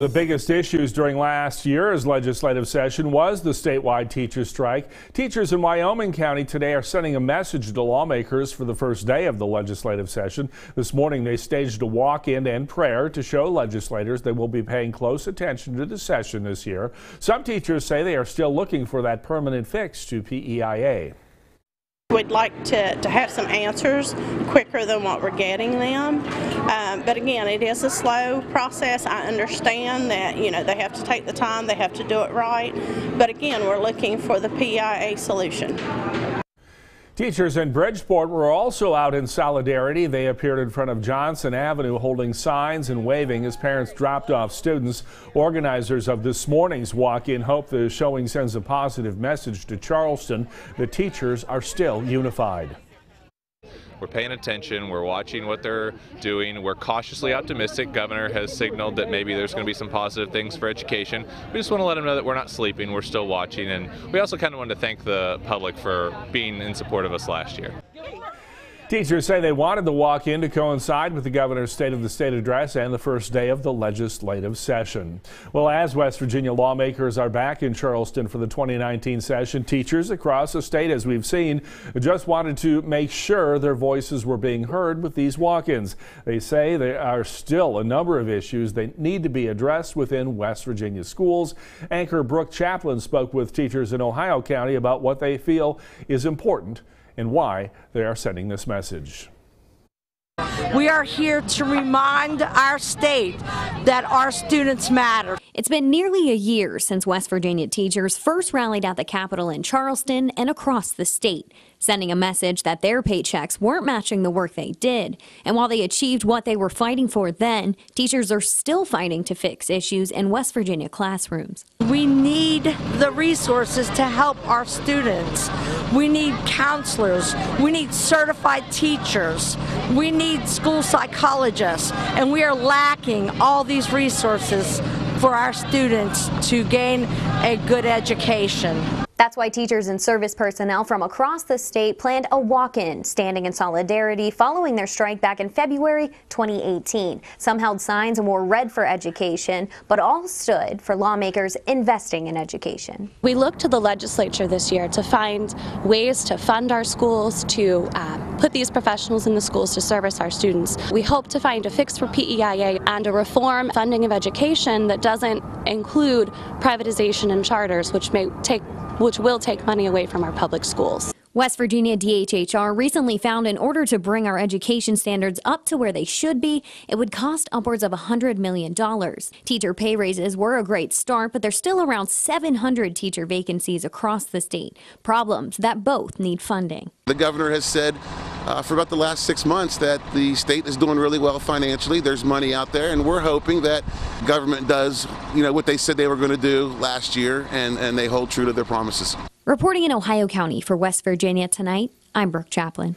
The biggest issues during last year's legislative session was the statewide teacher strike. Teachers in Wyoming County today are sending a message to lawmakers for the first day of the legislative session. This morning they staged a walk-in and prayer to show legislators they will be paying close attention to the session this year. Some teachers say they are still looking for that permanent fix to PEIA. We'd like to have some answers quicker than what we're getting them. But again, it is a slow process. I understand that, they have to take the time, they have to do it right. But again, we're looking for the PEIA solution. Teachers in Bridgeport were also out in solidarity. They appeared in front of Johnson Avenue holding signs and waving as parents dropped off students. Organizers of this morning's walk-in hope the showing sends a positive message to Charleston. The teachers are still unified. We're paying attention, we're watching what they're doing, we're cautiously optimistic. Governor has signaled that maybe there's going to be some positive things for education. We just want to let them know that we're not sleeping, we're still watching, and we also kind of wanted to thank the public for being in support of us last year. Teachers say they wanted the walk-in to coincide with the governor's State of the State address and the first day of the legislative session. Well, as West Virginia lawmakers are back in Charleston for the 2019 session, teachers across the state, as we've seen, just wanted to make sure their voices were being heard with these walk-ins. They say there are still a number of issues that need to be addressed within West Virginia schools. Anchor Brooke Chaplin spoke with teachers in Ohio County about what they feel is important and why they are sending this message. We are here to remind our state that our students matter. It's been nearly a year since West Virginia teachers first rallied at the Capitol in Charleston and across the state, sending a message that their paychecks weren't matching the work they did. And while they achieved what they were fighting for then, teachers are still fighting to fix issues in West Virginia classrooms. We need the resources to help our students. We need counselors. We need certified teachers. We need school psychologists. And we are lacking all these resources for our students to gain a good education. That's why teachers and service personnel from across the state planned a walk-in, standing in solidarity following their strike back in February 2018. Some held signs and wore red for education, but all stood for lawmakers investing in education. We look to the legislature this year to find ways to fund our schools, to put these professionals in the schools to service our students. We hope to find a fix for PEIA and a reform funding of education that doesn't include privatization and charters, which will take money away from our public schools. West Virginia DHHR recently found in order to bring our education standards up to where they should be, it would cost upwards of $100 million. Teacher pay raises were a great start, but there's still around 700 teacher vacancies across the state, problems that both need funding. The governor has said for about the last 6 months that the state is doing really well financially. There's money out there, and we're hoping that government does, what they said they were going to do last year, and they hold true to their promises. Reporting in Ohio County for West Virginia Tonight, I'm Brooke Chaplin.